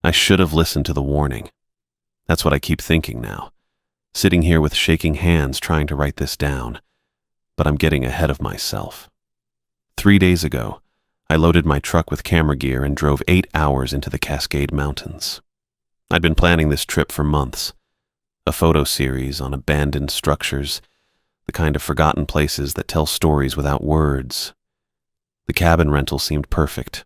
I should have listened to the warning. That's what I keep thinking now, sitting here with shaking hands trying to write this down, but I'm getting ahead of myself. 3 days ago, I loaded my truck with camera gear and drove 8 hours into the Cascade Mountains. I'd been planning this trip for months, a photo series on abandoned structures, the kind of forgotten places that tell stories without words. The cabin rental seemed perfect,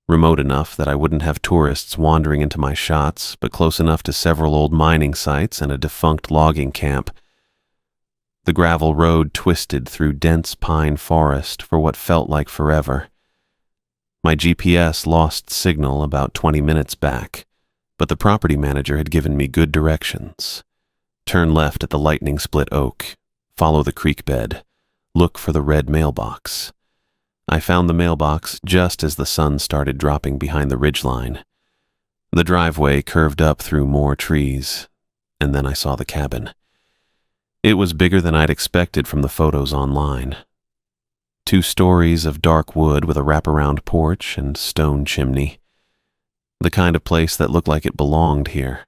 remote enough that I wouldn't have tourists wandering into my shots, but close enough to several old mining sites and a defunct logging camp. The gravel road twisted through dense pine forest for what felt like forever. My GPS lost signal about 20 minutes back, but the property manager had given me good directions. Turn left at the lightning split oak, follow the creek bed, look for the red mailbox. I found the mailbox just as the sun started dropping behind the ridgeline. The driveway curved up through more trees, and then I saw the cabin. It was bigger than I'd expected from the photos online. 2 stories of dark wood with a wraparound porch and stone chimney. The kind of place that looked like it belonged here,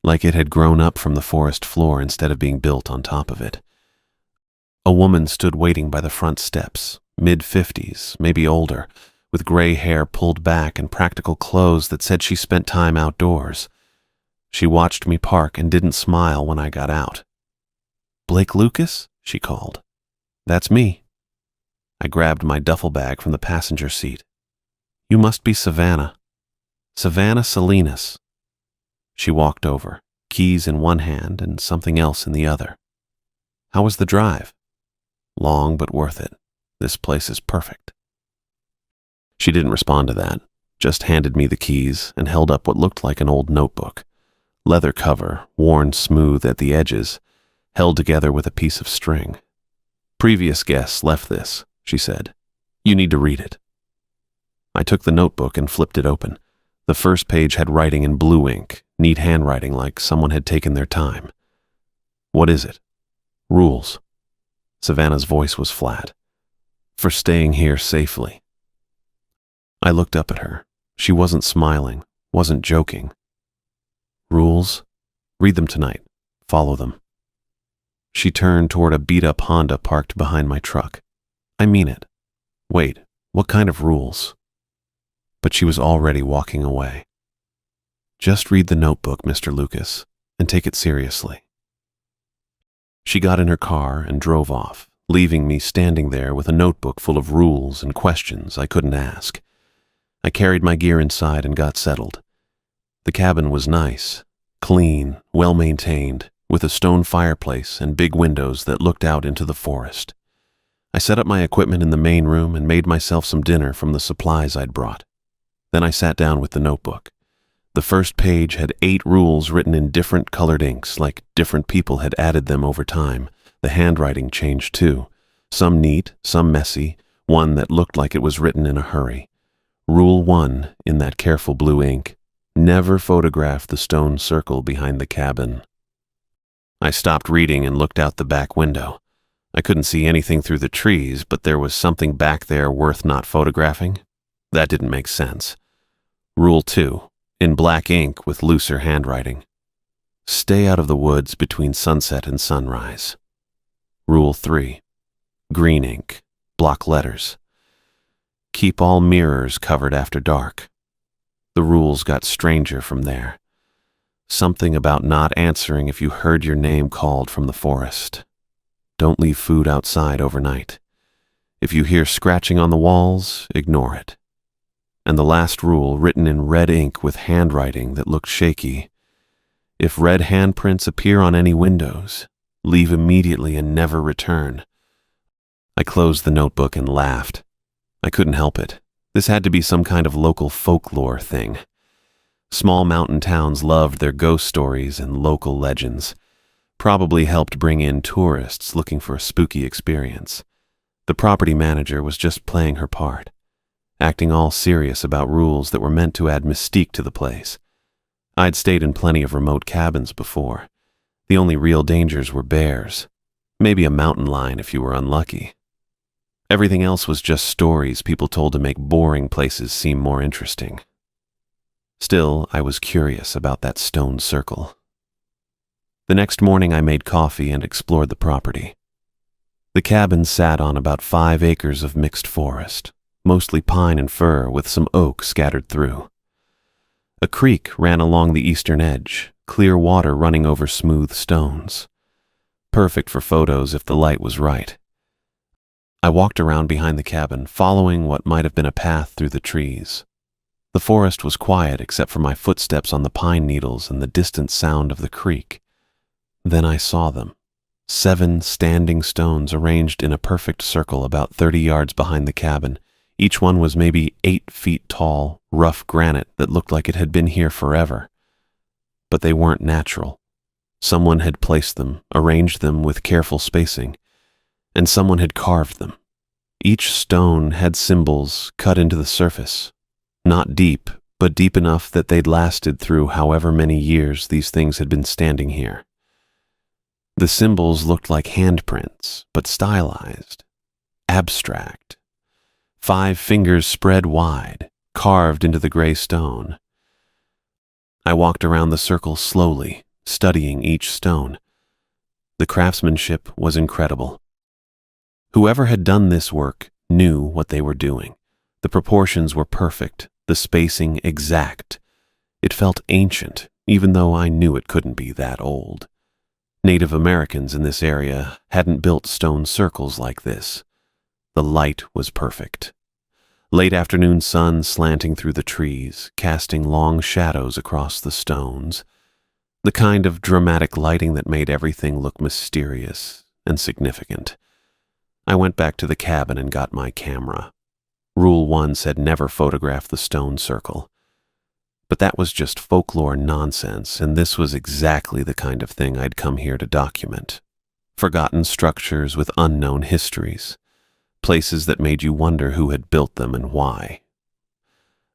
like it had grown up from the forest floor instead of being built on top of it. A woman stood waiting by the front steps, mid-50s, maybe older, with gray hair pulled back and practical clothes that said she spent time outdoors. She watched me park and didn't smile when I got out. "Blake Lucas?" she called. "That's me." I grabbed my duffel bag from the passenger seat. "You must be Savannah. Savannah Salinas." She walked over, keys in one hand and something else in the other. "How was the drive?" "Long, but worth it. This place is perfect." She didn't respond to that, just handed me the keys and held up what looked like an old notebook. Leather cover, worn smooth at the edges, held together with a piece of string. "Previous guests left this," she said. "You need to read it." I took the notebook and flipped it open. The first page had writing in blue ink, neat handwriting like someone had taken their time. "What is it?" "Rules." Savannah's voice was flat. "For staying here safely." I looked up at her. She wasn't smiling, wasn't joking. "Rules? Read them tonight. Follow them." She turned toward a beat-up Honda parked behind my truck. "I mean it." "Wait, what kind of rules?" But she was already walking away. "Just read the notebook, Mr. Lucas, and take it seriously." She got in her car and drove off, leaving me standing there with a notebook full of rules and questions I couldn't ask. I carried my gear inside and got settled. The cabin was nice, clean, well-maintained, with a stone fireplace and big windows that looked out into the forest. I set up my equipment in the main room and made myself some dinner from the supplies I'd brought. Then I sat down with the notebook. The first page had 8 rules written in different colored inks, like different people had added them over time. The handwriting changed too. Some neat, some messy, one that looked like it was written in a hurry. Rule 1, in that careful blue ink: never photograph the stone circle behind the cabin. I stopped reading and looked out the back window. I couldn't see anything through the trees, but there was something back there worth not photographing. That didn't make sense. Rule 2, in black ink with looser handwriting: stay out of the woods between sunset and sunrise. Rule 3, green ink, block letters: keep all mirrors covered after dark. The rules got stranger from there. Something about not answering if you heard your name called from the forest. Don't leave food outside overnight. If you hear scratching on the walls, ignore it. And the last rule, written in red ink with handwriting that looked shaky: if red handprints appear on any windows, leave immediately and never return. I closed the notebook and laughed. I couldn't help it. This had to be some kind of local folklore thing. Small mountain towns loved their ghost stories and local legends. Probably helped bring in tourists looking for a spooky experience. The property manager was just playing her part, acting all serious about rules that were meant to add mystique to the place. I'd stayed in plenty of remote cabins before. The only real dangers were bears. Maybe a mountain lion if you were unlucky. Everything else was just stories people told to make boring places seem more interesting. Still, I was curious about that stone circle. The next morning I made coffee and explored the property. The cabin sat on about 5 acres of mixed forest, mostly pine and fir with some oak scattered through. A creek ran along the eastern edge, clear water running over smooth stones. Perfect for photos if the light was right. I walked around behind the cabin, following what might have been a path through the trees. The forest was quiet except for my footsteps on the pine needles and the distant sound of the creek. Then I saw them. 7 standing stones arranged in a perfect circle about 30 yards behind the cabin. Each one was maybe 8 feet tall, rough granite that looked like it had been here forever. But they weren't natural. Someone had placed them, arranged them with careful spacing, and someone had carved them. Each stone had symbols cut into the surface. Not deep, but deep enough that they'd lasted through however many years these things had been standing here. The symbols looked like handprints, but stylized, abstract. 5 fingers spread wide, carved into the gray stone. I walked around the circle slowly, studying each stone. The craftsmanship was incredible. Whoever had done this work knew what they were doing. The proportions were perfect, the spacing exact. It felt ancient, even though I knew it couldn't be that old. Native Americans in this area hadn't built stone circles like this. The light was perfect. Late afternoon sun slanting through the trees, casting long shadows across the stones. The kind of dramatic lighting that made everything look mysterious and significant. I went back to the cabin and got my camera. Rule 1 said never photograph the stone circle. But that was just folklore nonsense, and this was exactly the kind of thing I'd come here to document. Forgotten structures with unknown histories. Places that made you wonder who had built them and why.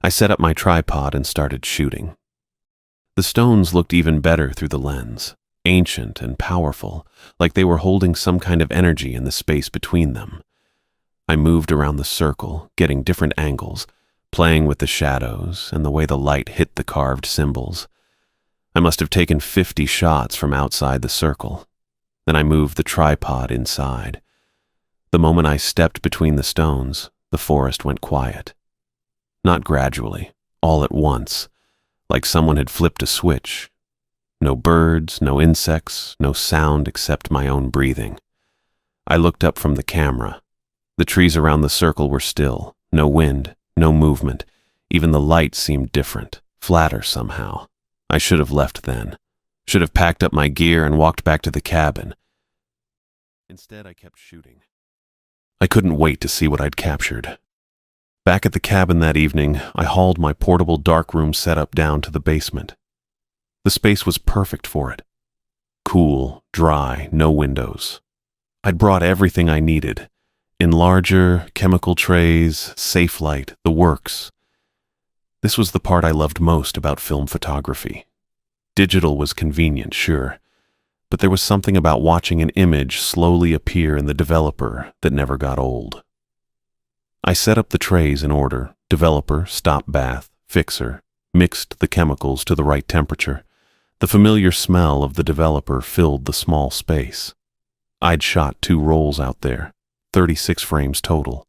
I set up my tripod and started shooting. The stones looked even better through the lens, ancient and powerful, like they were holding some kind of energy in the space between them. I moved around the circle, getting different angles, playing with the shadows and the way the light hit the carved symbols. I must have taken 50 shots from outside the circle. Then I moved the tripod inside. The moment I stepped between the stones, the forest went quiet. Not gradually, all at once, like someone had flipped a switch. No birds, no insects, no sound except my own breathing. I looked up from the camera. The trees around the circle were still, no wind, no movement. Even the light seemed different, flatter somehow. I should have left then. Should have packed up my gear and walked back to the cabin. Instead, I kept shooting. I couldn't wait to see what I'd captured. Back at the cabin that evening, I hauled my portable darkroom setup down to the basement. The space was perfect for it. Cool, dry, no windows. I'd brought everything I needed. Enlarger, chemical trays, safe light, the works. This was the part I loved most about film photography. Digital was convenient, sure, but there was something about watching an image slowly appear in the developer that never got old. I set up the trays in order: developer, stop bath, fixer, mixed the chemicals to the right temperature. The familiar smell of the developer filled the small space. I'd shot 2 rolls out there, 36 frames total.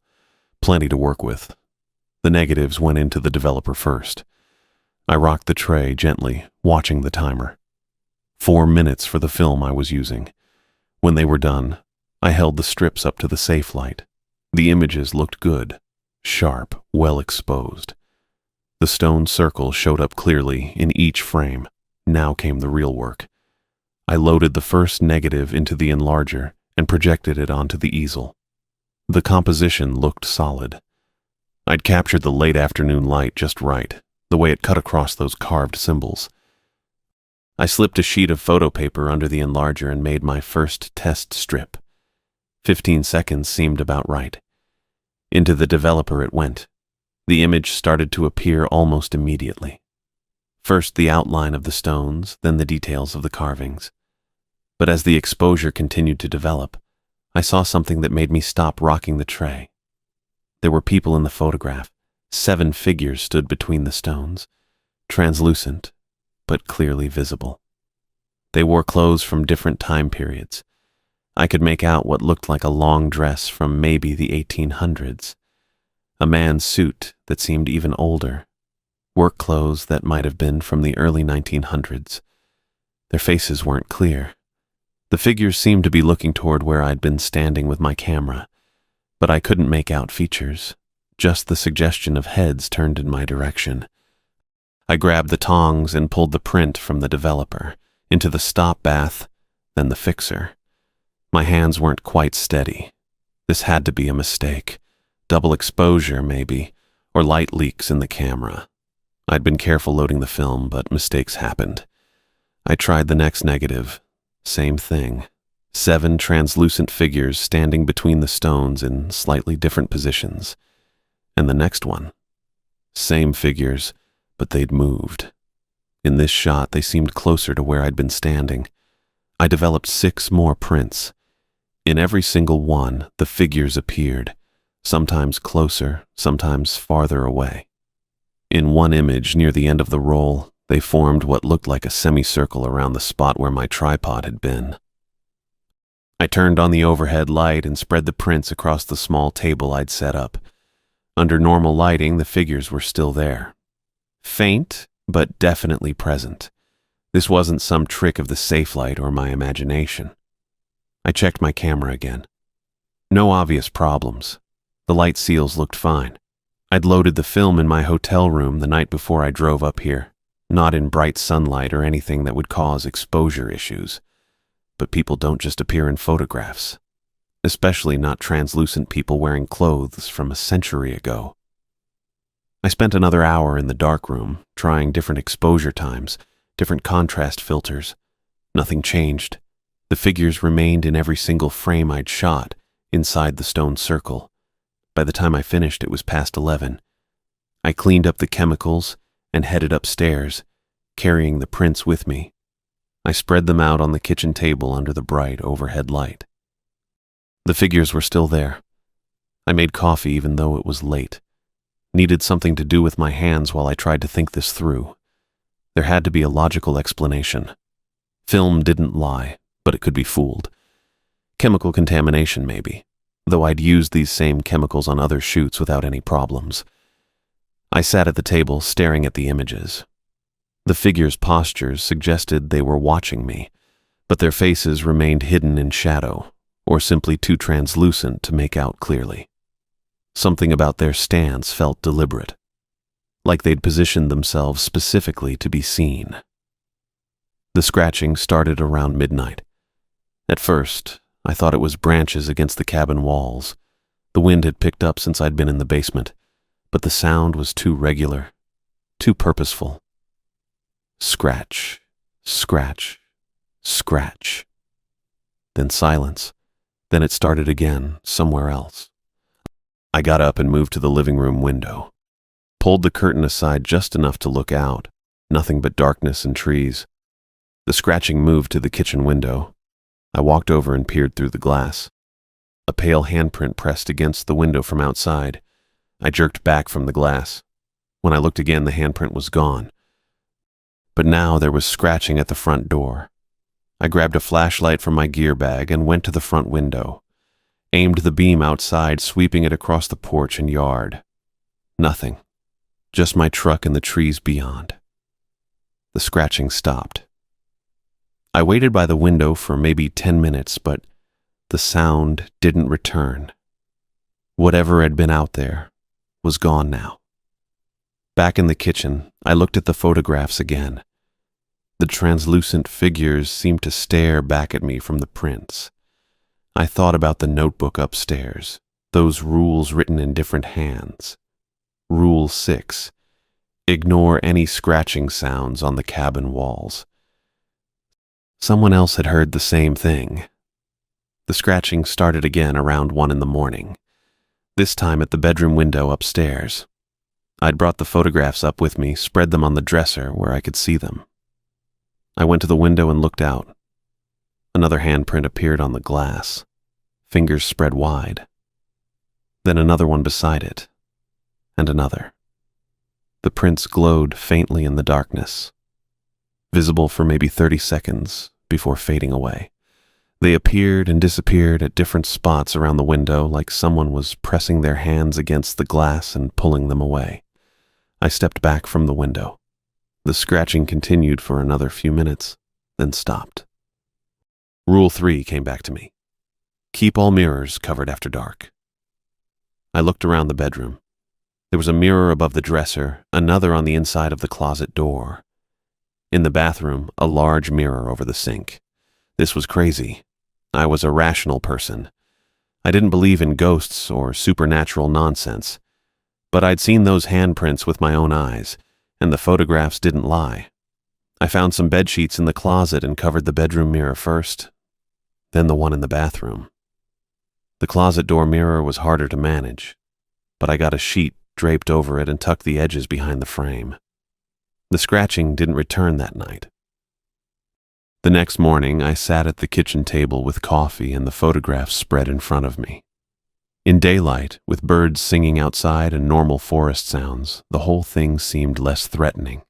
Plenty to work with. The negatives went into the developer first. I rocked the tray gently, watching the timer. 4 minutes for the film I was using. When they were done, I held the strips up to the safe light. The images looked good, sharp, well exposed. The stone circle showed up clearly in each frame. Now came the real work. I loaded the first negative into the enlarger and projected it onto the easel. The composition looked solid. I'd captured the late afternoon light just right, the way it cut across those carved symbols. I slipped a sheet of photo paper under the enlarger and made my first test strip. 15 seconds seemed about right. Into the developer it went. The image started to appear almost immediately. First the outline of the stones, then the details of the carvings. But as the exposure continued to develop, I saw something that made me stop rocking the tray. There were people in the photograph. 7 figures stood between the stones. translucent, but clearly visible. They wore clothes from different time periods. I could make out what looked like a long dress from maybe the 1800s, a man's suit that seemed even older, work clothes that might have been from the early 1900s. Their faces weren't clear. The figures seemed to be looking toward where I'd been standing with my camera, but I couldn't make out features, just the suggestion of heads turned in my direction. I grabbed the tongs and pulled the print from the developer into the stop bath, then the fixer. My hands weren't quite steady. This had to be a mistake. Double exposure, maybe, or light leaks in the camera. I'd been careful loading the film, but mistakes happened. I tried the next negative. Same thing. 7 translucent figures standing between the stones in slightly different positions. And the next one. Same figures, but they'd moved. In this shot, they seemed closer to where I'd been standing. I developed 6 more prints. In every single one, the figures appeared, sometimes closer, sometimes farther away. In one image near the end of the roll, they formed what looked like a semicircle around the spot where my tripod had been. I turned on the overhead light and spread the prints across the small table I'd set up. Under normal lighting, the figures were still there. Faint, but definitely present. This wasn't some trick of the safe light or my imagination. I checked my camera again. No obvious problems. The light seals looked fine. I'd loaded the film in my hotel room the night before I drove up here, not in bright sunlight or anything that would cause exposure issues. But people don't just appear in photographs, especially not translucent people wearing clothes from a century ago. I spent another hour in the darkroom, trying different exposure times, different contrast filters. Nothing changed. The figures remained in every single frame I'd shot, inside the stone circle. By the time I finished, it was past 11. I cleaned up the chemicals and headed upstairs, carrying the prints with me. I spread them out on the kitchen table under the bright overhead light. The figures were still there. I made coffee even though it was late. Needed something to do with my hands while I tried to think this through. There had to be a logical explanation. Film didn't lie, but it could be fooled. Chemical contamination, maybe, though I'd used these same chemicals on other shoots without any problems. I sat at the table staring at the images. The figures' postures suggested they were watching me, but their faces remained hidden in shadow, or simply too translucent to make out clearly. Something about their stance felt deliberate, like they'd positioned themselves specifically to be seen. The scratching started around midnight. At first, I thought it was branches against the cabin walls. The wind had picked up since I'd been in the basement, but the sound was too regular, too purposeful. Scratch, scratch, scratch. Then silence. Then it started again, somewhere else. I got up and moved to the living room window. Pulled the curtain aside just enough to look out. Nothing but darkness and trees. The scratching moved to the kitchen window. I walked over and peered through the glass. A pale handprint pressed against the window from outside. I jerked back from the glass. When I looked again, the handprint was gone. But now there was scratching at the front door. I grabbed a flashlight from my gear bag and went to the front window. Aimed the beam outside, sweeping it across the porch and yard. Nothing. Just my truck and the trees beyond. The scratching stopped. I waited by the window for maybe 10 minutes, but the sound didn't return. Whatever had been out there was gone now. Back in the kitchen, I looked at the photographs again. The translucent figures seemed to stare back at me from the prints. I thought about the notebook upstairs, those rules written in different hands. Rule 6. Ignore any scratching sounds on the cabin walls. Someone else had heard the same thing. The scratching started again around 1 in the morning, this time at the bedroom window upstairs. I'd brought the photographs up with me, spread them on the dresser where I could see them. I went to the window and looked out. Another handprint appeared on the glass, fingers spread wide. Then another one beside it, and another. The The prints glowed faintly in the darkness, visible for maybe 30 seconds before fading away. They appeared and disappeared at different spots around the window, like someone was pressing their hands against the glass and pulling them away. I stepped back from the window. The scratching continued for another few minutes, then stopped. Rule 3 came back to me. Keep all mirrors covered after dark. I looked around the bedroom. There was a mirror above the dresser, another on the inside of the closet door. In the bathroom, a large mirror over the sink. This was crazy. I was a rational person. I didn't believe in ghosts or supernatural nonsense, but I'd seen those handprints with my own eyes, and the photographs didn't lie. I found some bedsheets in the closet and covered the bedroom mirror first, then the one in the bathroom. The closet door mirror was harder to manage, but I got a sheet draped over it and tucked the edges behind the frame. The scratching didn't return that night. The next morning, I sat at the kitchen table with coffee and the photographs spread in front of me. In daylight, with birds singing outside and normal forest sounds, the whole thing seemed less threatening.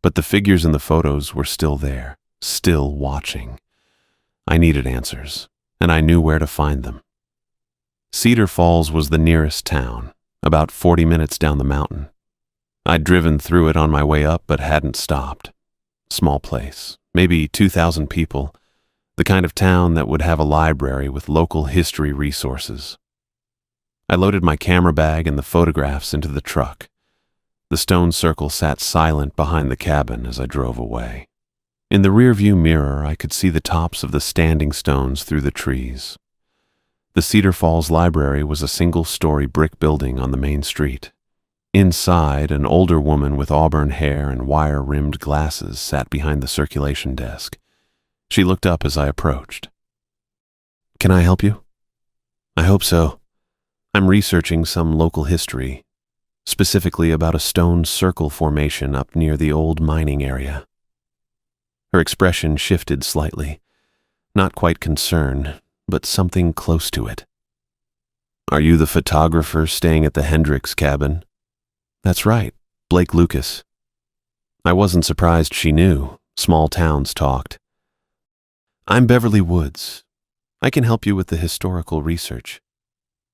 But the figures in the photos were still there, still watching. I needed answers, and I knew where to find them. Cedar Falls was the nearest town, about 40 minutes down the mountain. I'd driven through it on my way up but hadn't stopped. Small place, maybe 2,000 people, the kind of town that would have a library with local history resources. I loaded my camera bag and the photographs into the truck. The stone circle sat silent behind the cabin as I drove away. In the rearview mirror, I could see the tops of the standing stones through the trees. The Cedar Falls Library was a single-story brick building on the main street. Inside, an older woman with auburn hair and wire-rimmed glasses sat behind the circulation desk. She looked up as I approached. "Can I help you?" "I hope so. I'm researching some local history, specifically about a stone circle formation up near the old mining area." Her expression shifted slightly. Not quite concern, but something close to it. "Are you the photographer staying at the Hendricks cabin?" "That's right, Blake Lucas." I wasn't surprised she knew. Small towns talked. "I'm Beverly Woods. I can help you with the historical research."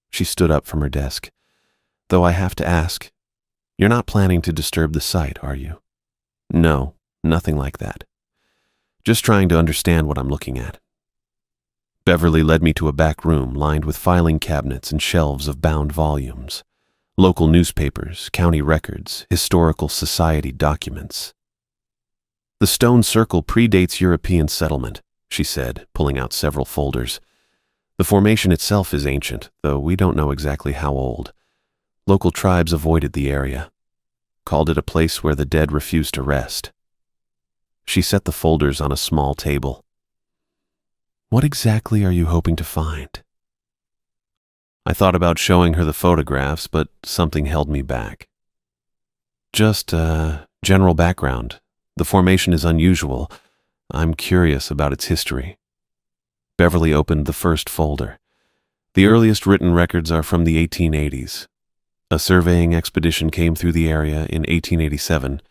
She stood up from her desk. "Though I have to ask, you're not planning to disturb the site, are you?" "No, nothing like that. Just trying to understand what I'm looking at." Beverly led me to a back room lined with filing cabinets and shelves of bound volumes. Local newspapers, county records, historical society documents. "The stone circle predates European settlement," she said, pulling out several folders. "The formation itself is ancient, though we don't know exactly how old. Local tribes avoided the area, called it a place where the dead refused to rest." She set the folders on a small table. "What exactly are you hoping to find?" I thought about showing her the photographs, but something held me back. "Just general background. The formation is unusual. I'm curious about its history." Beverly opened the first folder. "The earliest written records are from the 1880s. A surveying expedition came through the area in 1887,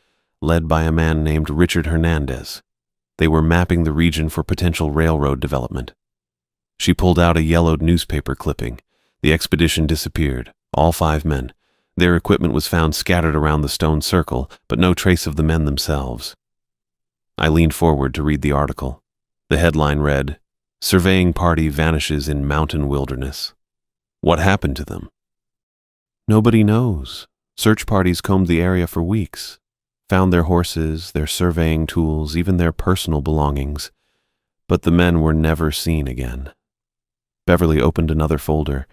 led by a man named Richard Hernandez. They were mapping the region for potential railroad development." She pulled out a yellowed newspaper clipping. The expedition disappeared, all 5 men. Their equipment was found scattered around the stone circle, but no trace of the men themselves. I leaned forward to read the article. The headline read, "Surveying Party Vanishes in Mountain Wilderness." What happened to them? "Nobody knows. Search parties combed the area for weeks. Found their horses, their surveying tools, even their personal belongings. But the men were never seen again." Beverly opened another folder.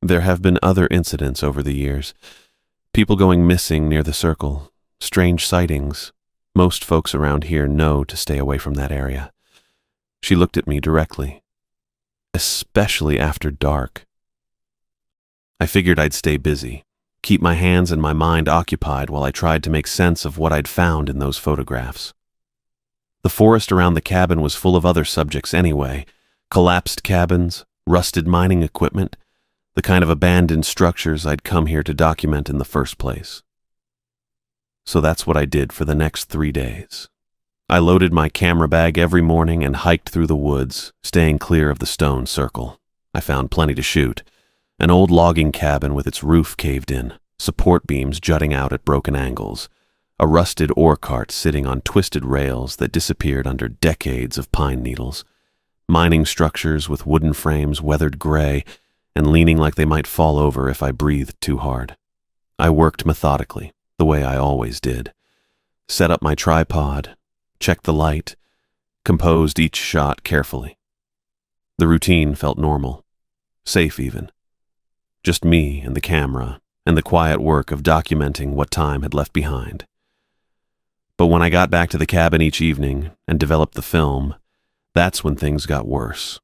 "There have been other incidents over the years. People going missing near the circle. Strange sightings. Most folks around here know to stay away from that area." She looked at me directly. "Especially after dark." I figured I'd stay busy, keep my hands and my mind occupied while I tried to make sense of what I'd found in those photographs. The forest around the cabin was full of other subjects anyway. Collapsed cabins, rusted mining equipment, the kind of abandoned structures I'd come here to document in the first place. So that's what I did for the next 3 days. I loaded my camera bag every morning and hiked through the woods, staying clear of the stone circle. I found plenty to shoot. An old logging cabin with its roof caved in, support beams jutting out at broken angles, a rusted ore cart sitting on twisted rails that disappeared under decades of pine needles, mining structures with wooden frames weathered gray and leaning like they might fall over if I breathed too hard. I worked methodically, the way I always did. Set up my tripod, checked the light, composed each shot carefully. The routine felt normal, safe even. Just me and the camera, and the quiet work of documenting what time had left behind. But when I got back to the cabin each evening and developed the film, that's when things got worse.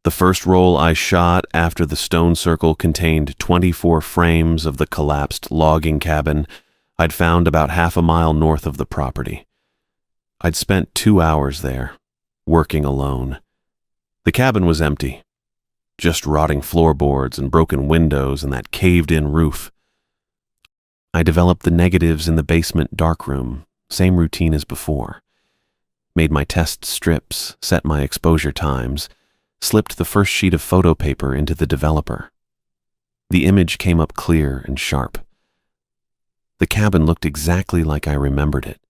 The first roll I shot after the stone circle contained 24 frames of the collapsed logging cabin I'd found about half a mile north of the property. I'd spent 2 hours there, working alone. The cabin was empty. Just rotting floorboards and broken windows and that caved-in roof. I developed the negatives in the basement darkroom, same routine as before. Made my test strips, set my exposure times, slipped the first sheet of photo paper into the developer. The image came up clear and sharp. The cabin looked exactly like I remembered it,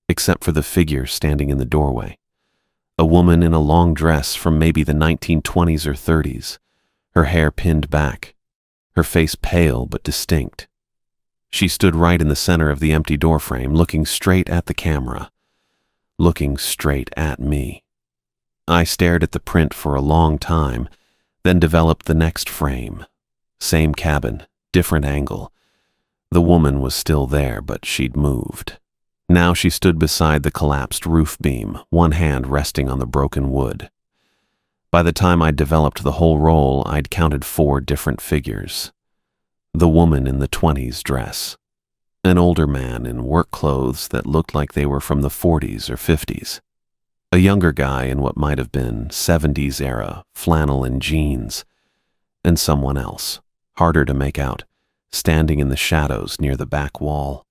except for the figure standing in the doorway. A woman in a long dress from maybe the 1920s or 30s, her hair pinned back, her face pale but distinct. She stood right in the center of the empty doorframe, looking straight at the camera, looking straight at me. I stared at the print for a long time, then developed the next frame. Same cabin, different angle. The woman was still there, but she'd moved. Now she stood beside the collapsed roof beam, one hand resting on the broken wood. By the time I'd developed the whole roll, I'd counted 4 different figures. The woman in the 20s dress. An older man in work clothes that looked like they were from the 40s or 50s. A younger guy in what might have been 70s era flannel and jeans. And someone else, harder to make out, standing in the shadows near the back wall.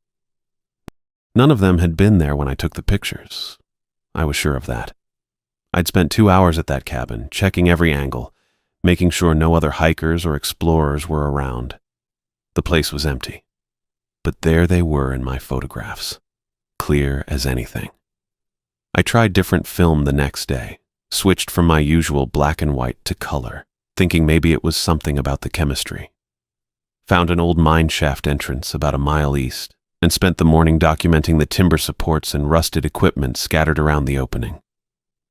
None of them had been there when I took the pictures. I was sure of that. I'd spent 2 hours at that cabin, checking every angle, making sure no other hikers or explorers were around. The place was empty. But there they were in my photographs, clear as anything. I tried different film the next day, switched from my usual black and white to color, thinking maybe it was something about the chemistry. Found an old mine shaft entrance about a mile east, and spent the morning documenting the timber supports and rusted equipment scattered around the opening.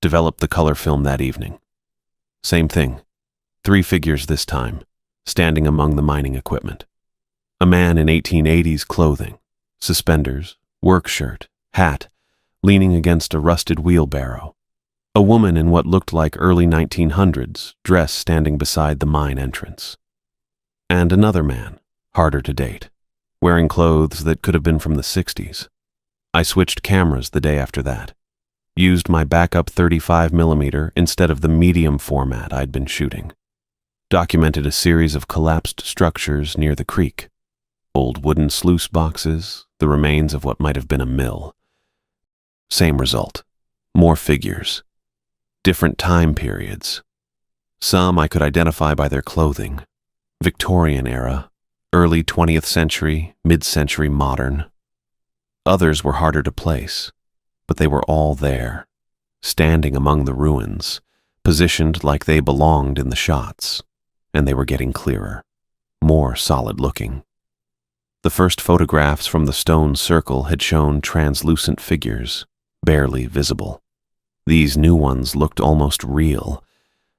Developed the color film that evening. Same thing, 3 figures this time, standing among the mining equipment. A man in 1880s clothing, suspenders, work shirt, hat, leaning against a rusted wheelbarrow. A woman in what looked like early 1900s dress standing beside the mine entrance. And another man, harder to date, wearing clothes that could have been from the 60s. I switched cameras the day after that. Used my backup 35mm instead of the medium format I'd been shooting. Documented a series of collapsed structures near the creek. Old wooden sluice boxes, the remains of what might have been a mill. Same result. More figures. Different time periods. Some I could identify by their clothing. Victorian era, early 20th century, mid-century modern. Others were harder to place, but they were all there, standing among the ruins, positioned like they belonged in the shots, and they were getting clearer, more solid-looking. The first photographs from the stone circle had shown translucent figures, barely visible. These new ones looked almost real.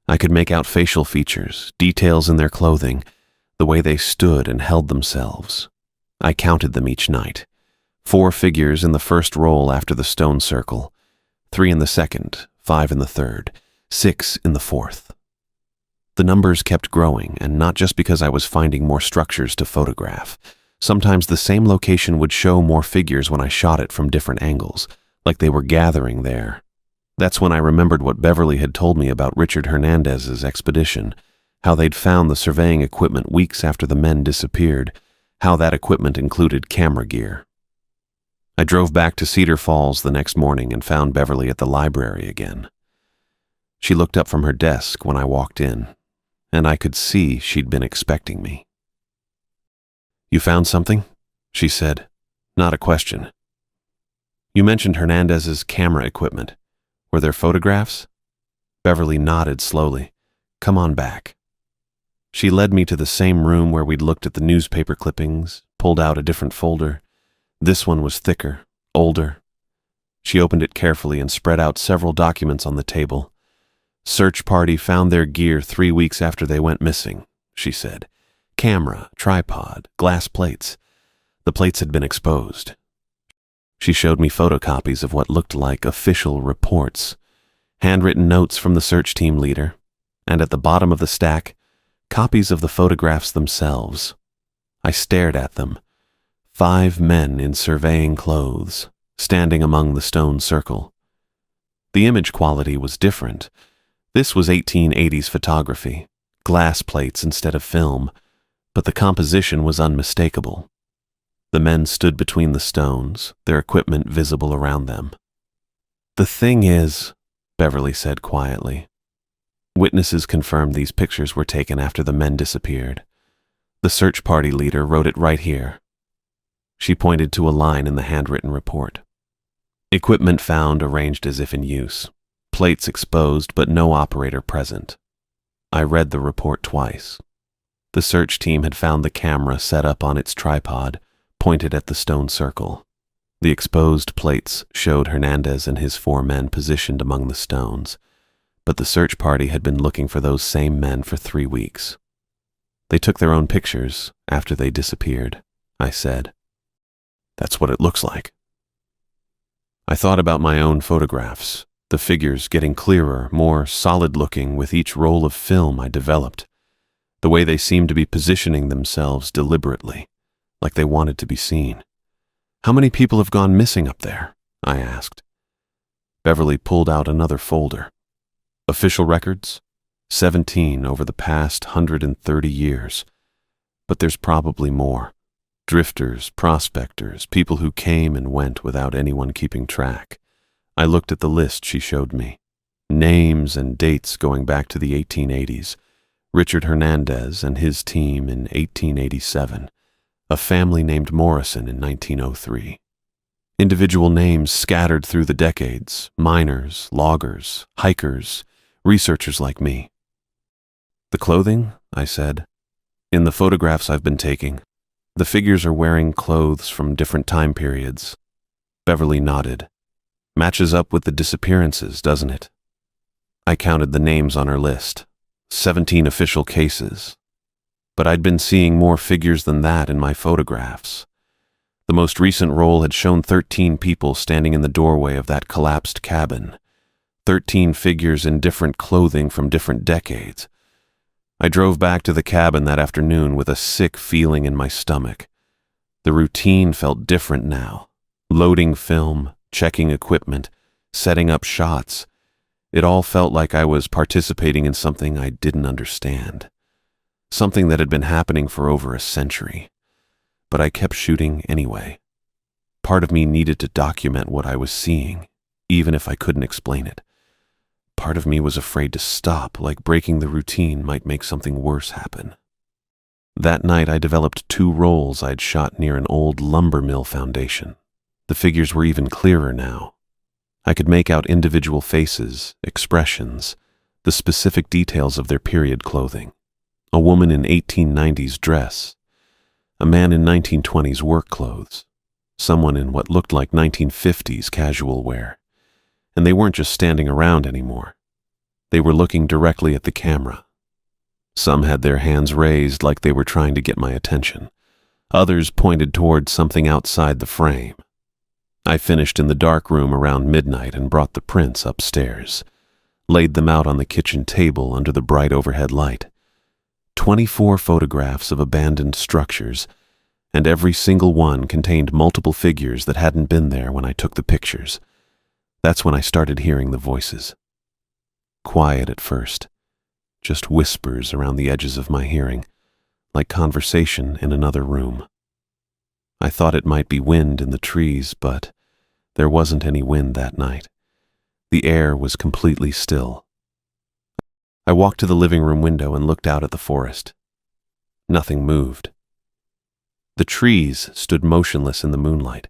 I could make out facial features, details in their clothing, the way they stood and held themselves. I counted them each night. 4 figures in the first roll after the stone circle, 3 in the second, 5 in the third, 6 in the fourth. The numbers kept growing, and not just because I was finding more structures to photograph. Sometimes the same location would show more figures when I shot it from different angles, like they were gathering there. That's when I remembered what Beverly had told me about Richard Hernandez's expedition, how they'd found the surveying equipment weeks after the men disappeared, how that equipment included camera gear. I drove back to Cedar Falls the next morning and found Beverly at the library again. She looked up from her desk when I walked in, and I could see she'd been expecting me. "You found something?" she said, not a question. "You mentioned Hernandez's camera equipment. Were there photographs?" Beverly nodded slowly. "Come on back." She led me to the same room where we'd looked at the newspaper clippings, pulled out a different folder. This one was thicker, older. She opened it carefully and spread out several documents on the table. "Search party found their gear 3 weeks after they went missing," she said. "Camera, tripod, glass plates. The plates had been exposed." She showed me photocopies of what looked like official reports, handwritten notes from the search team leader, and at the bottom of the stack, copies of the photographs themselves. I stared at them. 5 men in surveying clothes, standing among the stone circle. The image quality was different. This was 1880s photography, glass plates instead of film, but the composition was unmistakable. The men stood between the stones, their equipment visible around them. "The thing is," Beverly said quietly, "witnesses confirmed these pictures were taken after the men disappeared. The search party leader wrote it right here." She pointed to a line in the handwritten report. "Equipment found arranged as if in use. Plates exposed but no operator present." I read the report twice. The search team had found the camera set up on its tripod, pointed at the stone circle. The exposed plates showed Hernandez and his 4 men positioned among the stones, but the search party had been looking for those same men for 3 weeks. "They took their own pictures after they disappeared," I said. "That's what it looks like." I thought about my own photographs, the figures getting clearer, more solid-looking with each roll of film I developed, the way they seemed to be positioning themselves deliberately, like they wanted to be seen. "How many people have gone missing up there?" I asked. Beverly pulled out another folder. "Official records? 17 over the past 130 years. But there's probably more. Drifters, prospectors, people who came and went without anyone keeping track." I looked at the list she showed me. Names and dates going back to the 1880s. Richard Hernandez and his team in 1887. A family named Morrison in 1903. Individual names scattered through the decades, miners, loggers, hikers, researchers like me. "The clothing?" I said. "In the photographs I've been taking, the figures are wearing clothes from different time periods." Beverly nodded. "Matches up with the disappearances, doesn't it?" I counted the names on her list. 17 official cases. But I'd been seeing more figures than that in my photographs. The most recent roll had shown 13 people standing in the doorway of that collapsed cabin. 13 figures in different clothing from different decades. I drove back to the cabin that afternoon with a sick feeling in my stomach. The routine felt different now. Loading film, checking equipment, setting up shots. It all felt like I was participating in something I didn't understand. Something that had been happening for over a century. But I kept shooting anyway. Part of me needed to document what I was seeing, even if I couldn't explain it. Part of me was afraid to stop, like breaking the routine might make something worse happen. That night I developed 2 rolls I'd shot near an old lumber mill foundation. The figures were even clearer now. I could make out individual faces, expressions, the specific details of their period clothing. A woman in 1890s dress, a man in 1920s work clothes, someone in what looked like 1950s casual wear. And they weren't just standing around anymore. They were looking directly at the camera. Some had their hands raised like they were trying to get my attention. Others pointed toward something outside the frame. I finished in the dark room around midnight and brought the prints upstairs, laid them out on the kitchen table under the bright overhead light. 24 photographs of abandoned structures, and every single one contained multiple figures that hadn't been there when I took the pictures. That's when I started hearing the voices. Quiet at first, just whispers around the edges of my hearing, like conversation in another room. I thought it might be wind in the trees, but there wasn't any wind that night. The air was completely still. I walked to the living room window and looked out at the forest. Nothing moved. The trees stood motionless in the moonlight,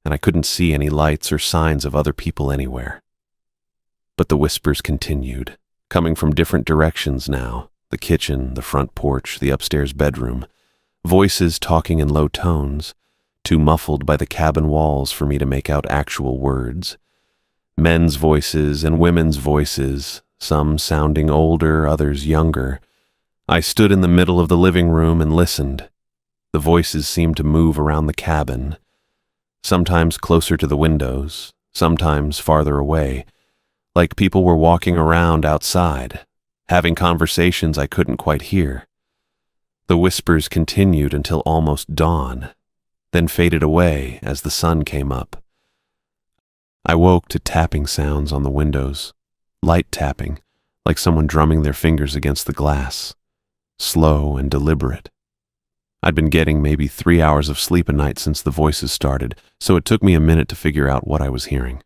and I couldn't see any lights or signs of other people anywhere. But the whispers continued, coming from different directions now: the kitchen, the front porch, the upstairs bedroom. Voices talking in low tones, too muffled by the cabin walls for me to make out actual words. Men's voices and women's voices, some sounding older, others younger. I stood in the middle of the living room and listened. The voices seemed to move around the cabin, sometimes closer to the windows, sometimes farther away, like people were walking around outside, having conversations I couldn't quite hear. The whispers continued until almost dawn, then faded away as the sun came up. I woke to tapping sounds on the windows, light tapping, like someone drumming their fingers against the glass, slow and deliberate. I'd been getting maybe 3 hours of sleep a night since the voices started, so it took me a minute to figure out what I was hearing.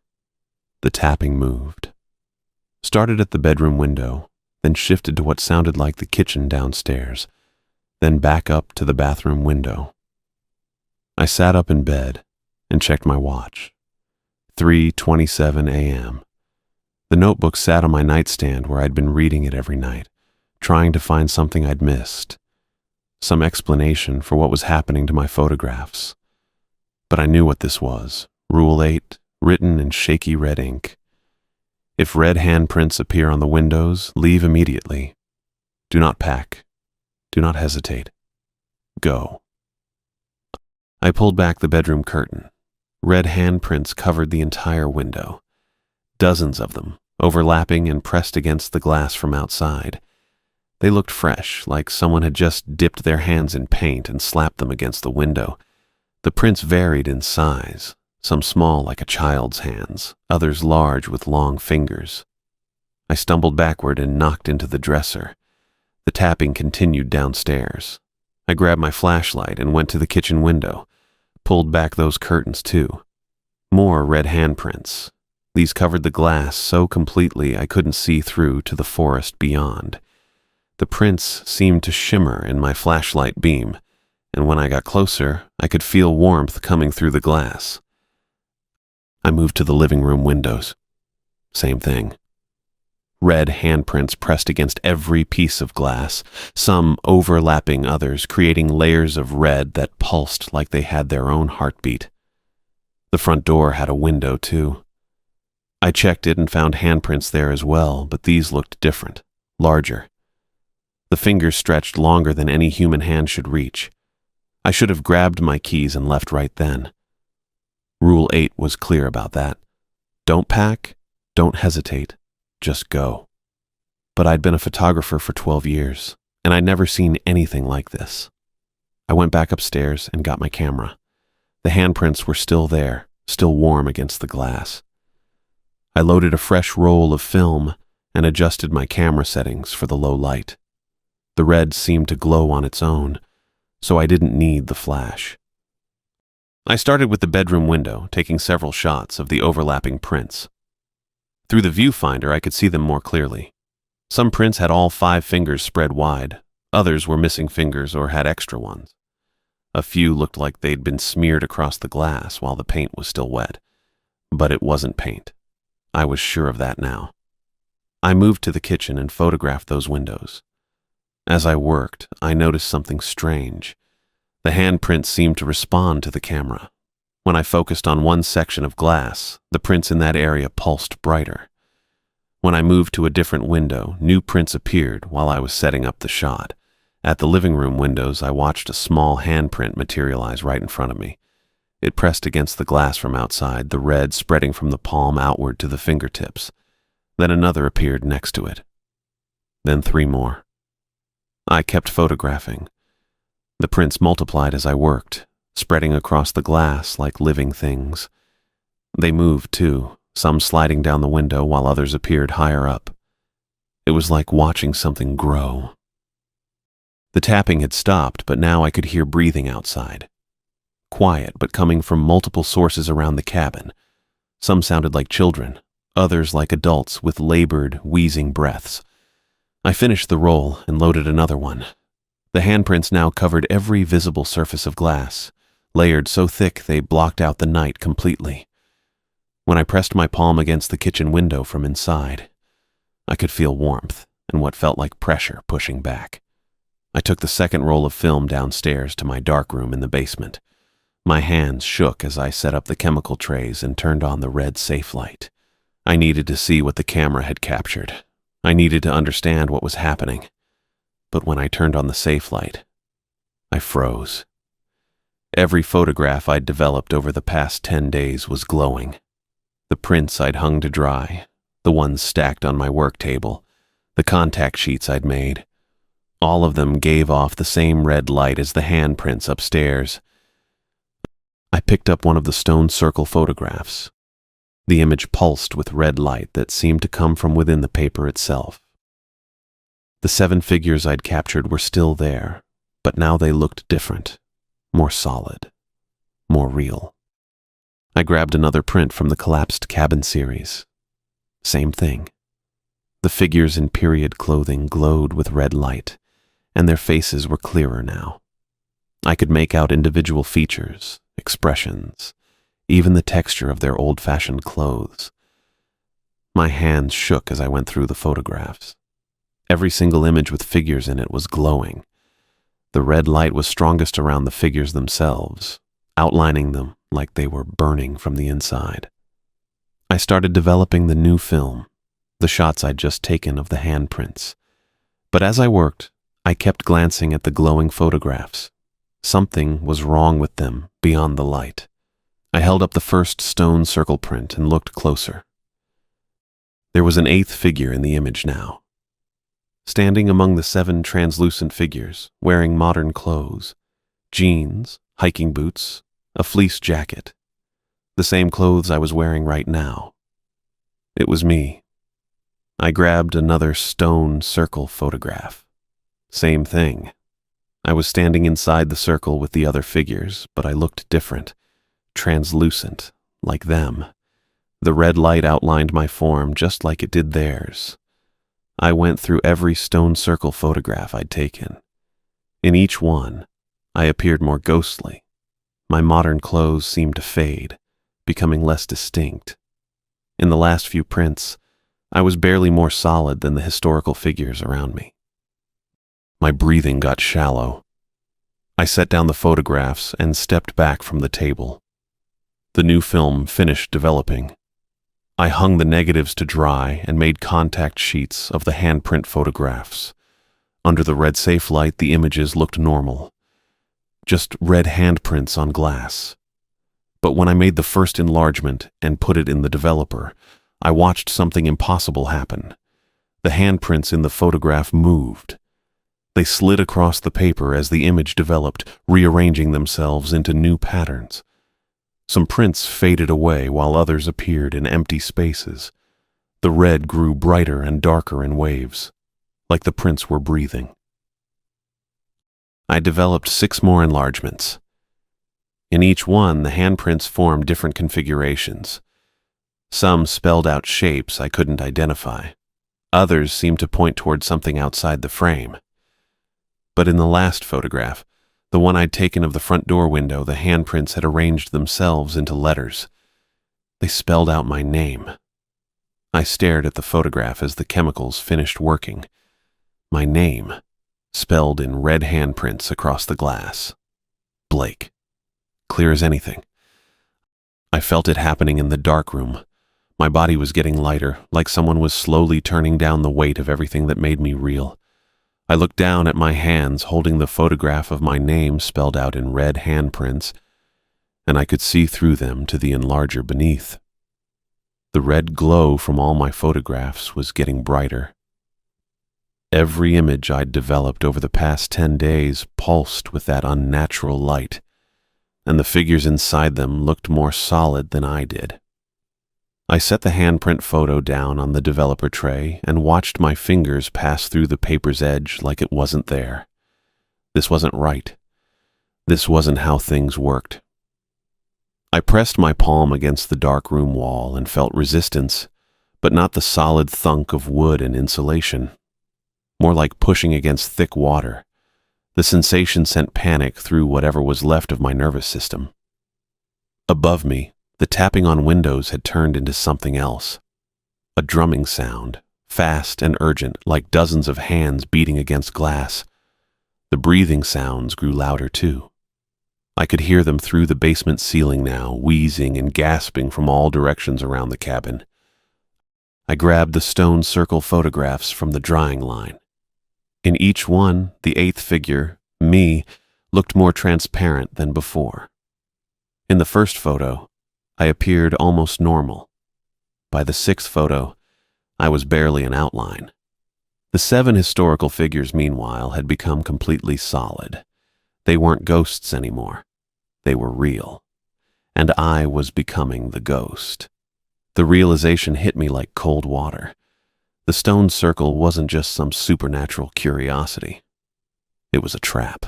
The tapping moved. Started at the bedroom window, then shifted to what sounded like the kitchen downstairs, then back up to the bathroom window. I sat up in bed and checked my watch. 3:27 a.m. The notebook sat on my nightstand where I'd been reading it every night, trying to find something I'd missed, some explanation for what was happening to my photographs. But I knew what this was: Rule 8, written in shaky red ink. If red handprints appear on the windows, leave immediately. Do not pack. Do not hesitate. Go. I pulled back the bedroom curtain. Red handprints covered the entire window. Dozens of them, overlapping and pressed against the glass from outside. They looked fresh, like someone had just dipped their hands in paint and slapped them against the window. The prints varied in size, some small like a child's hands, others large with long fingers. I stumbled backward and knocked into the dresser. The tapping continued downstairs. I grabbed my flashlight and went to the kitchen window, pulled back those curtains too. More red handprints. These covered the glass so completely I couldn't see through to the forest beyond. The prints seemed to shimmer in my flashlight beam, and when I got closer, I could feel warmth coming through the glass. I moved to the living room windows. Same thing. Red handprints pressed against every piece of glass, some overlapping others, creating layers of red that pulsed like they had their own heartbeat. The front door had a window, too. I checked it and found handprints there as well, but these looked different, larger. The fingers stretched longer than any human hand should reach. I should have grabbed my keys and left right then. Rule 8 was clear about that. Don't pack, don't hesitate. Just go. But I'd been a photographer for 12 years, and I'd never seen anything like this. I went back upstairs and got my camera. The handprints were still there, still warm against the glass. I loaded a fresh roll of film and adjusted my camera settings for the low light. The red seemed to glow on its own, so I didn't need the flash. I started with the bedroom window, taking several shots of the overlapping prints. Through the viewfinder, I could see them more clearly. Some prints had all 5 fingers spread wide. Others were missing fingers or had extra ones. A few looked like they'd been smeared across the glass while the paint was still wet. But it wasn't paint. I was sure of that now. I moved to the kitchen and photographed those windows. As I worked, I noticed something strange. The handprints seemed to respond to the camera. When I focused on one section of glass, the prints in that area pulsed brighter. When I moved to a different window, new prints appeared while I was setting up the shot. At the living room windows, I watched a small handprint materialize right in front of me. It pressed against the glass from outside, the red spreading from the palm outward to the fingertips. Then another appeared next to it. Then 3 more. I kept photographing. The prints multiplied as I worked, spreading across the glass like living things. They moved, too, some sliding down the window while others appeared higher up. It was like watching something grow. The tapping had stopped, but now I could hear breathing outside. quiet but coming from multiple sources around the cabin. Some sounded like children, others like adults with labored, wheezing breaths. I finished the roll and loaded another one. The handprints now covered every visible surface of glass, layered so thick they blocked out the night completely. When I pressed my palm against the kitchen window from inside, I could feel warmth and what felt like pressure pushing back. I took the second roll of film downstairs to my darkroom in the basement. My hands shook as I set up the chemical trays and turned on the red safe light. I needed to see what the camera had captured. I needed to understand what was happening. But when I turned on the safe light, I froze. Every photograph I'd developed over the past 10 days was glowing. The prints I'd hung to dry, the ones stacked on my work table, the contact sheets I'd made, all of them gave off the same red light as the handprints upstairs. I picked up one of the stone circle photographs. The image pulsed with red light that seemed to come from within the paper itself. The 7 figures I'd captured were still there, but now they looked different, more solid, more real. I grabbed another print from the collapsed cabin series. Same thing. The figures in period clothing glowed with red light, and their faces were clearer now. I could make out individual features, expressions, even the texture of their old-fashioned clothes. My hands shook as I went through the photographs. Every single image with figures in it was glowing. The red light was strongest around the figures themselves, outlining them like they were burning from the inside. I started developing the new film, the shots I'd just taken of the handprints. But as I worked, I kept glancing at the glowing photographs. Something was wrong with them beyond the light. I held up the first stone circle print and looked closer. There was an 8th figure in the image now. Standing among the 7 translucent figures, wearing modern clothes, jeans, hiking boots, a fleece jacket, the same clothes I was wearing right now. It was me. I grabbed another stone circle photograph. Same thing. I was standing inside the circle with the other figures, but I looked different, translucent, like them. The red light outlined my form just like it did theirs. I went through every stone circle photograph I'd taken. In each one, I appeared more ghostly. My modern clothes seemed to fade, becoming less distinct. In the last few prints, I was barely more solid than the historical figures around me. My breathing got shallow. I set down the photographs and stepped back from the table. The new film finished developing. I hung the negatives to dry and made contact sheets of the handprint photographs. Under the red safe light, the images looked normal. Just red handprints on glass. But when I made the first enlargement and put it in the developer, I watched something impossible happen. The handprints in the photograph moved. They slid across the paper as the image developed, rearranging themselves into new patterns. Some prints faded away while others appeared in empty spaces. The red grew brighter and darker in waves, like the prints were breathing. I developed 6 more enlargements. In each one, the handprints formed different configurations. Some spelled out shapes I couldn't identify. Others seemed to point toward something outside the frame. But in the last photograph, the one I'd taken of the front door window, the handprints had arranged themselves into letters. They spelled out my name. I stared at the photograph as the chemicals finished working. My name, spelled in red handprints across the glass. Blake. Clear as anything. I felt it happening in the darkroom. My body was getting lighter, like someone was slowly turning down the weight of everything that made me real. I looked down at my hands holding the photograph of my name spelled out in red handprints, and I could see through them to the enlarger beneath. The red glow from all my photographs was getting brighter. Every image I'd developed over the past 10 days pulsed with that unnatural light, and the figures inside them looked more solid than I did. I set the handprint photo down on the developer tray and watched my fingers pass through the paper's edge like it wasn't there. This wasn't right. This wasn't how things worked. I pressed my palm against the dark room wall and felt resistance, but not the solid thunk of wood and insulation. More like pushing against thick water. The sensation sent panic through whatever was left of my nervous system. Above me, the tapping on windows had turned into something else. A drumming sound, fast and urgent, like dozens of hands beating against glass. The breathing sounds grew louder too. I could hear them through the basement ceiling now, wheezing and gasping from all directions around the cabin. I grabbed the stone circle photographs from the drying line. In each one, the eighth figure, me, looked more transparent than before. In the first photo, I appeared almost normal. By the sixth photo, I was barely an outline. The 7 historical figures, meanwhile, had become completely solid. They weren't ghosts anymore. They were real. And I was becoming the ghost. The realization hit me like cold water. The stone circle wasn't just some supernatural curiosity. It was a trap.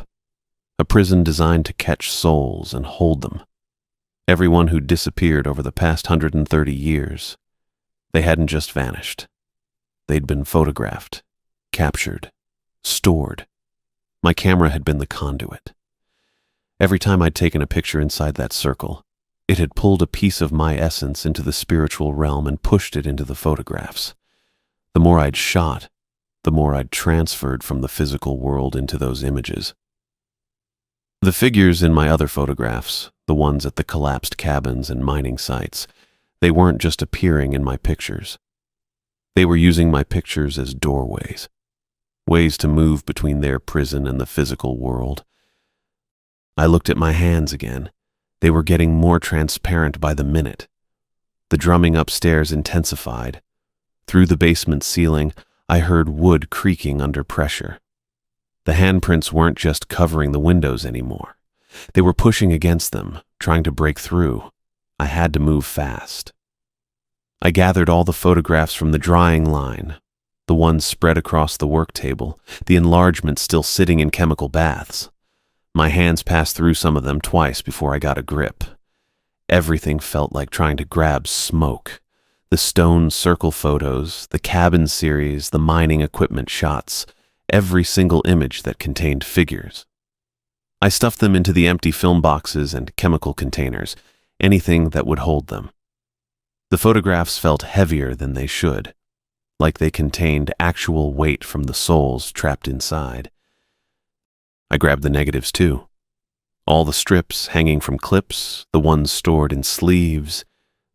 A prison designed to catch souls and hold them. Everyone who disappeared over the past 130 years. They hadn't just vanished. They'd been photographed, captured, stored. My camera had been the conduit. Every time I'd taken a picture inside that circle, it had pulled a piece of my essence into the spiritual realm and pushed it into the photographs. The more I'd shot, the more I'd transferred from the physical world into those images. The figures in my other photographs, the ones at the collapsed cabins and mining sites, they weren't just appearing in my pictures. They were using my pictures as doorways, ways to move between their prison and the physical world. I looked at my hands again. They were getting more transparent by the minute. The drumming upstairs intensified. Through the basement ceiling, I heard wood creaking under pressure. The handprints weren't just covering the windows anymore. They were pushing against them, trying to break through. I had to move fast. I gathered all the photographs from the drying line, the ones spread across the work table, the enlargements still sitting in chemical baths. My hands passed through some of them twice before I got a grip. Everything felt like trying to grab smoke. The stone circle photos, the cabin series, the mining equipment shots, every single image that contained figures. I stuffed them into the empty film boxes and chemical containers, anything that would hold them. The photographs felt heavier than they should, like they contained actual weight from the souls trapped inside. I grabbed the negatives too. All the strips hanging from clips, the ones stored in sleeves,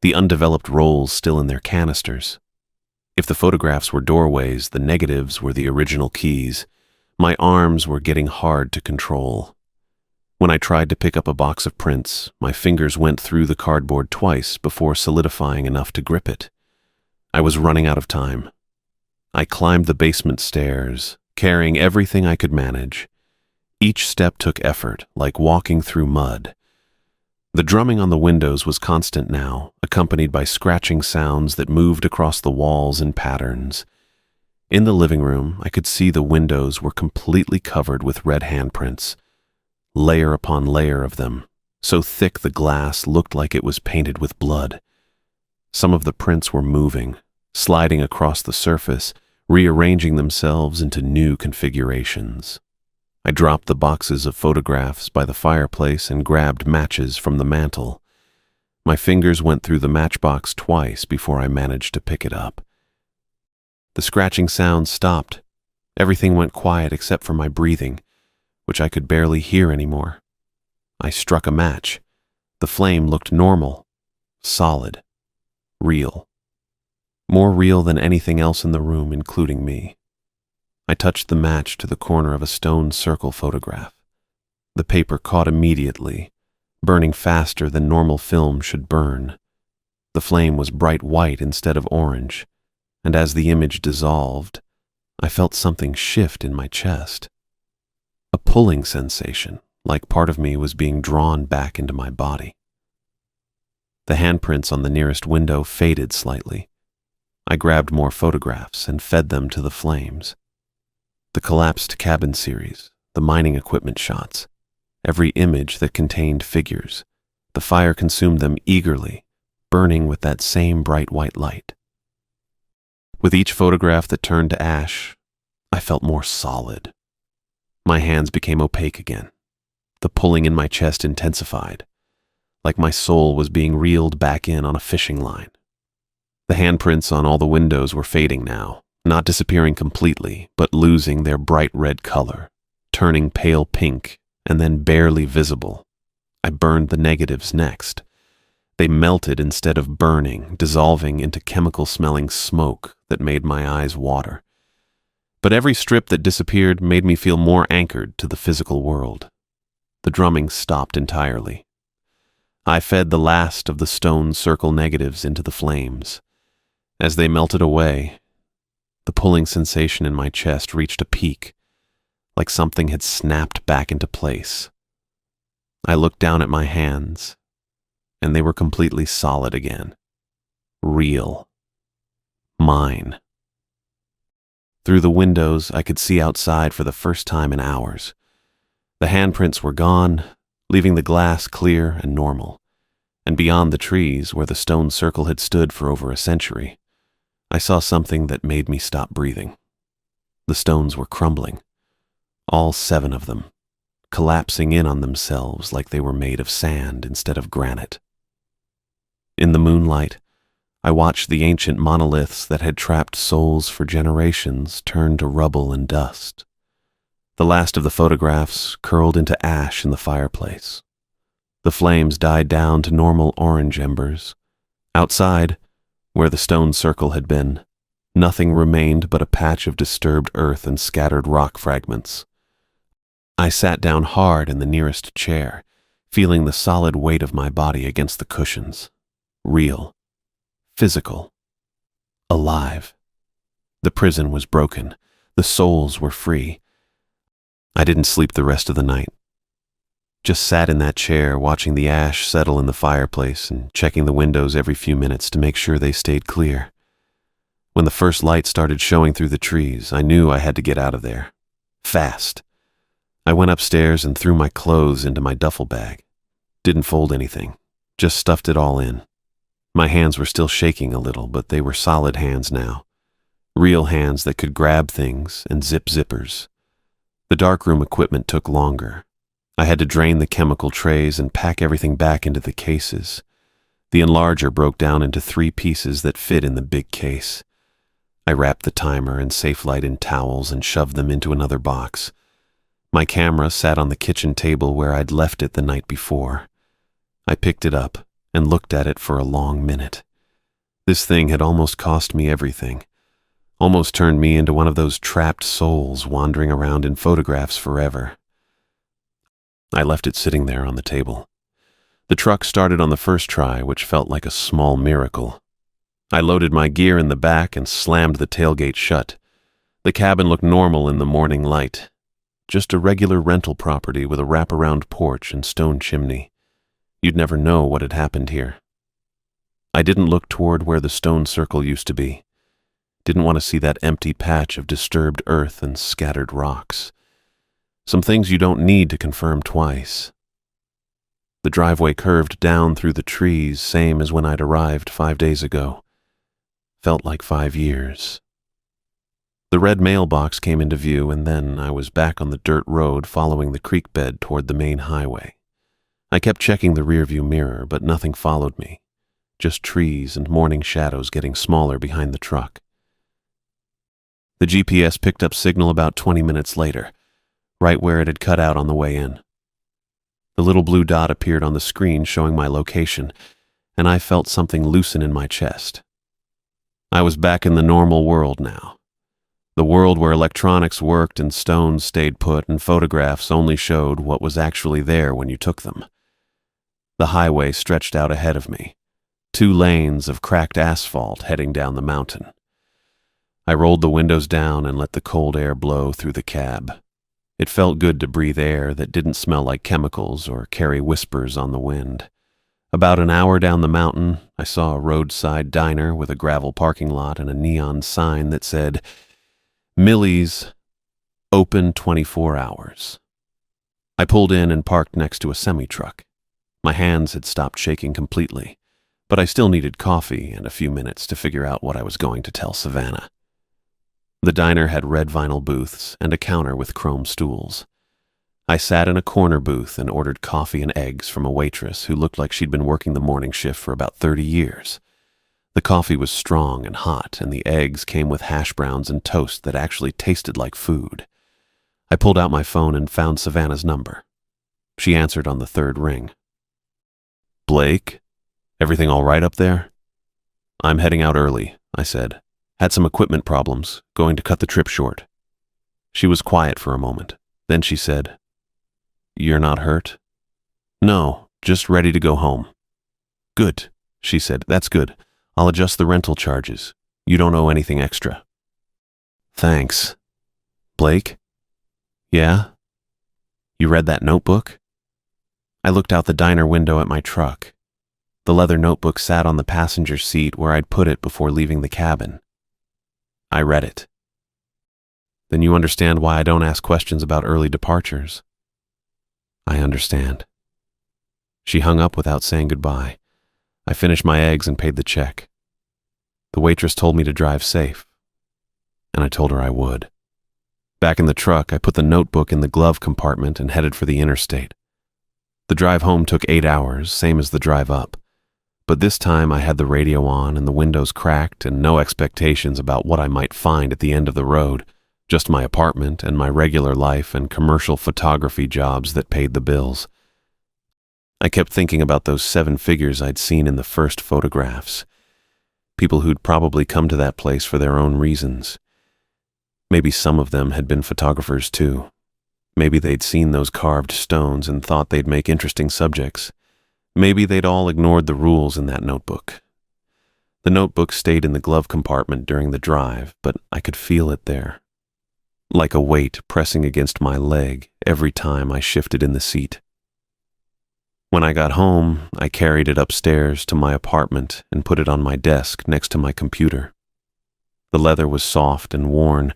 the undeveloped rolls still in their canisters. If the photographs were doorways, the negatives were the original keys. My arms were getting hard to control. When I tried to pick up a box of prints, my fingers went through the cardboard twice before solidifying enough to grip it. I was running out of time. I climbed the basement stairs, carrying everything I could manage. Each step took effort, like walking through mud. The drumming on the windows was constant now, accompanied by scratching sounds that moved across the walls in patterns. In the living room, I could see the windows were completely covered with red handprints, layer upon layer of them, so thick the glass looked like it was painted with blood. Some of the prints were moving, sliding across the surface, rearranging themselves into new configurations. I dropped the boxes of photographs by the fireplace and grabbed matches from the mantel. My fingers went through the matchbox twice before I managed to pick it up. The scratching sounds stopped. Everything went quiet except for my breathing, which I could barely hear anymore. I struck a match. The flame looked normal, solid, real. More real than anything else in the room, including me. I touched the match to the corner of a stone circle photograph. The paper caught immediately, burning faster than normal film should burn. The flame was bright white instead of orange, and as the image dissolved, I felt something shift in my chest. A pulling sensation, like part of me was being drawn back into my body. The handprints on the nearest window faded slightly. I grabbed more photographs and fed them to the flames. The collapsed cabin series, the mining equipment shots, every image that contained figures, The fire consumed them eagerly, burning with that same bright white light. With each photograph that turned to ash, I felt more solid. My hands became opaque again. The pulling in my chest intensified, like my soul was being reeled back in on a fishing line. The handprints on all the windows were fading now, not disappearing completely, but losing their bright red color, turning pale pink and then barely visible. I burned the negatives next. They melted instead of burning, dissolving into chemical-smelling smoke that made my eyes water. But every strip that disappeared made me feel more anchored to the physical world. The drumming stopped entirely. I fed the last of the stone circle negatives into the flames. As they melted away, the pulling sensation in my chest reached a peak, like something had snapped back into place. I looked down at my hands, and they were completely solid again. Real. Mine. Through the windows, I could see outside for the first time in hours. The handprints were gone, leaving the glass clear and normal. And beyond the trees, where the stone circle had stood for over a century, I saw something that made me stop breathing. The stones were crumbling. All 7 of them, collapsing in on themselves like they were made of sand instead of granite. In the moonlight, I watched the ancient monoliths that had trapped souls for generations turn to rubble and dust. The last of the photographs curled into ash in the fireplace. The flames died down to normal orange embers. Outside, where the stone circle had been, nothing remained but a patch of disturbed earth and scattered rock fragments. I sat down hard in the nearest chair, feeling the solid weight of my body against the cushions. Real. Physical. Alive. The prison was broken. The souls were free. I didn't sleep the rest of the night. Just sat in that chair watching the ash settle in the fireplace and checking the windows every few minutes to make sure they stayed clear. When the first light started showing through the trees, I knew I had to get out of there. Fast. I went upstairs and threw my clothes into my duffel bag. Didn't fold anything, just stuffed it all in. My hands were still shaking a little, but they were solid hands now. Real hands that could grab things and zip zippers. The darkroom equipment took longer. I had to drain the chemical trays and pack everything back into the cases. The enlarger broke down into 3 pieces that fit in the big case. I wrapped the timer and safe light in towels and shoved them into another box. My camera sat on the kitchen table where I'd left it the night before. I picked it up and looked at it for a long minute. This thing had almost cost me everything. Almost turned me into one of those trapped souls wandering around in photographs forever. I left it sitting there on the table. The truck started on the first try, which felt like a small miracle. I loaded my gear in the back and slammed the tailgate shut. The cabin looked normal in the morning light. Just a regular rental property with a wraparound porch and stone chimney. You'd never know what had happened here. I didn't look toward where the stone circle used to be. Didn't want to see that empty patch of disturbed earth and scattered rocks. Some things you don't need to confirm twice. The driveway curved down through the trees, same as when I'd arrived 5 days ago. Felt like 5 years. The red mailbox came into view, and then I was back on the dirt road following the creek bed toward the main highway. I kept checking the rearview mirror, but nothing followed me. Just trees and morning shadows getting smaller behind the truck. The GPS picked up signal about 20 minutes later, right where it had cut out on the way in. The little blue dot appeared on the screen showing my location, and I felt something loosen in my chest. I was back in the normal world now. The world where electronics worked and stones stayed put and photographs only showed what was actually there when you took them. The highway stretched out ahead of me, 2 lanes of cracked asphalt heading down the mountain. I rolled the windows down and let the cold air blow through the cab. It felt good to breathe air that didn't smell like chemicals or carry whispers on the wind. About an hour down the mountain, I saw a roadside diner with a gravel parking lot and a neon sign that said, Millie's, open 24 hours. I pulled in and parked next to a semi-truck. My hands had stopped shaking completely, but I still needed coffee and a few minutes to figure out what I was going to tell Savannah. The diner had red vinyl booths and a counter with chrome stools. I sat in a corner booth and ordered coffee and eggs from a waitress who looked like she'd been working the morning shift for about 30 years. The coffee was strong and hot, and the eggs came with hash browns and toast that actually tasted like food. I pulled out my phone and found Savannah's number. She answered on the third ring. "Blake? Everything all right up there?" "I'm heading out early," I said. "Had some equipment problems, going to cut the trip short." She was quiet for a moment. Then she said, "You're not hurt?" "No, just ready to go home." "Good," she said. "That's good. I'll adjust the rental charges. You don't owe anything extra." "Thanks." "Blake?" "Yeah?" "You read that notebook?" I looked out the diner window at my truck. The leather notebook sat on the passenger seat where I'd put it before leaving the cabin. I read it. "Then you understand why I don't ask questions about early departures." "I understand." She hung up without saying goodbye. I finished my eggs and paid the check. The waitress told me to drive safe, and I told her I would. Back in the truck, I put the notebook in the glove compartment and headed for the interstate. The drive home took 8 hours, same as the drive up. But this time I had the radio on and the windows cracked and no expectations about what I might find at the end of the road, just my apartment and my regular life and commercial photography jobs that paid the bills. I kept thinking about those 7 figures I'd seen in the first photographs. People who'd probably come to that place for their own reasons. Maybe some of them had been photographers too. Maybe they'd seen those carved stones and thought they'd make interesting subjects. Maybe they'd all ignored the rules in that notebook. The notebook stayed in the glove compartment during the drive, but I could feel it there, like a weight pressing against my leg every time I shifted in the seat. When I got home, I carried it upstairs to my apartment and put it on my desk next to my computer. The leather was soft and worn,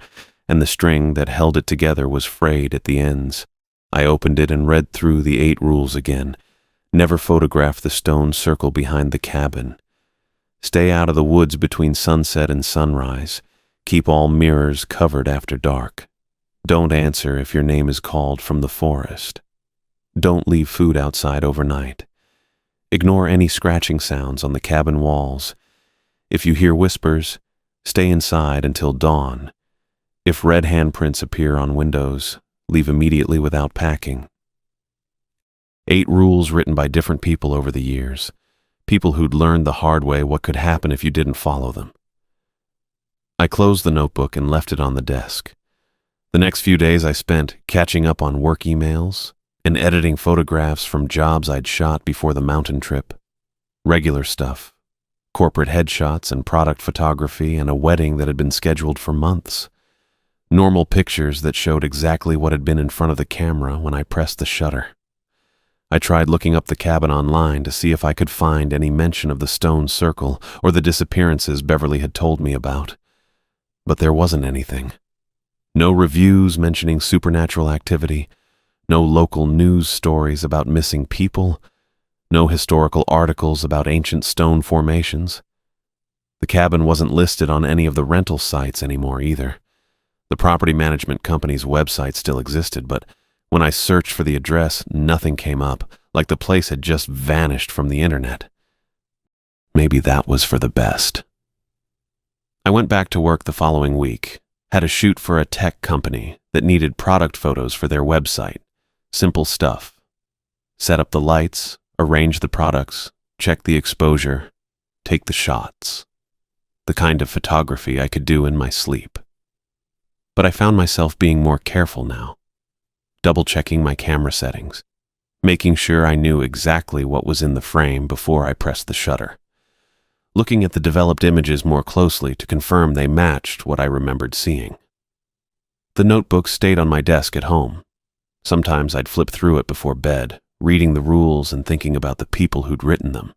and the string that held it together was frayed at the ends. I opened it and read through the 8 rules again. Never photograph the stone circle behind the cabin. Stay out of the woods between sunset and sunrise. Keep all mirrors covered after dark. Don't answer if your name is called from the forest. Don't leave food outside overnight. Ignore any scratching sounds on the cabin walls. If you hear whispers, stay inside until dawn. If red handprints appear on windows, leave immediately without packing. 8 rules written by different people over the years. People who'd learned the hard way what could happen if you didn't follow them. I closed the notebook and left it on the desk. The next few days I spent catching up on work emails and editing photographs from jobs I'd shot before the mountain trip. Regular stuff. Corporate headshots and product photography and a wedding that had been scheduled for months. Normal pictures that showed exactly what had been in front of the camera when I pressed the shutter. I tried looking up the cabin online to see if I could find any mention of the stone circle or the disappearances Beverly had told me about. But there wasn't anything. No reviews mentioning supernatural activity, no local news stories about missing people, no historical articles about ancient stone formations. The cabin wasn't listed on any of the rental sites anymore either. The property management company's website still existed, but when I searched for the address, nothing came up, like the place had just vanished from the internet. Maybe that was for the best. I went back to work the following week, had a shoot for a tech company that needed product photos for their website. Simple stuff. Set up the lights, arrange the products, check the exposure, take the shots. The kind of photography I could do in my sleep. But I found myself being more careful now. Double-checking my camera settings, making sure I knew exactly what was in the frame before I pressed the shutter. Looking at the developed images more closely to confirm they matched what I remembered seeing. The notebook stayed on my desk at home. Sometimes I'd flip through it before bed, reading the rules and thinking about the people who'd written them,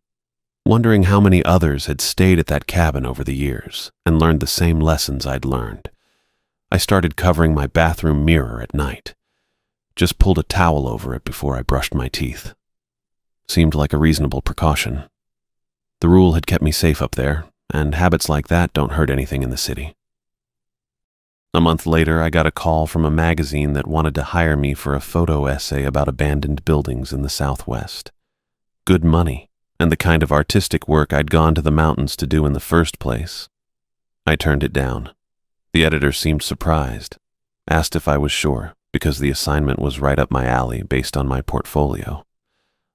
wondering how many others had stayed at that cabin over the years and learned the same lessons I'd learned. I started covering my bathroom mirror at night. Just pulled a towel over it before I brushed my teeth. seemed like a reasonable precaution. The rule had kept me safe up there, and habits like that don't hurt anything in the city. A month later, I got a call from a magazine that wanted to hire me for a photo essay about abandoned buildings in the Southwest. Good money, and the kind of artistic work I'd gone to the mountains to do in the first place. I turned it down. The editor seemed surprised, asked if I was sure, because the assignment was right up my alley based on my portfolio.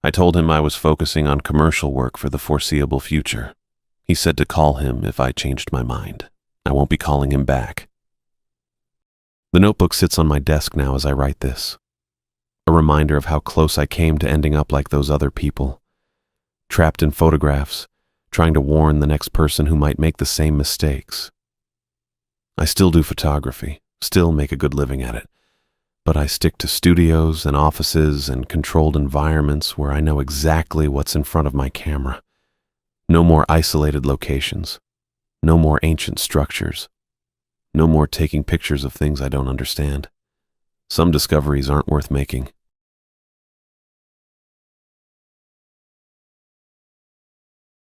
I told him I was focusing on commercial work for the foreseeable future. He said to call him if I changed my mind. I won't be calling him back. The notebook sits on my desk now as I write this. A reminder of how close I came to ending up like those other people. Trapped in photographs, trying to warn the next person who might make the same mistakes. I still do photography, still make a good living at it, but I stick to studios and offices and controlled environments where I know exactly what's in front of my camera. No more isolated locations. No more ancient structures. No more taking pictures of things I don't understand. Some discoveries aren't worth making.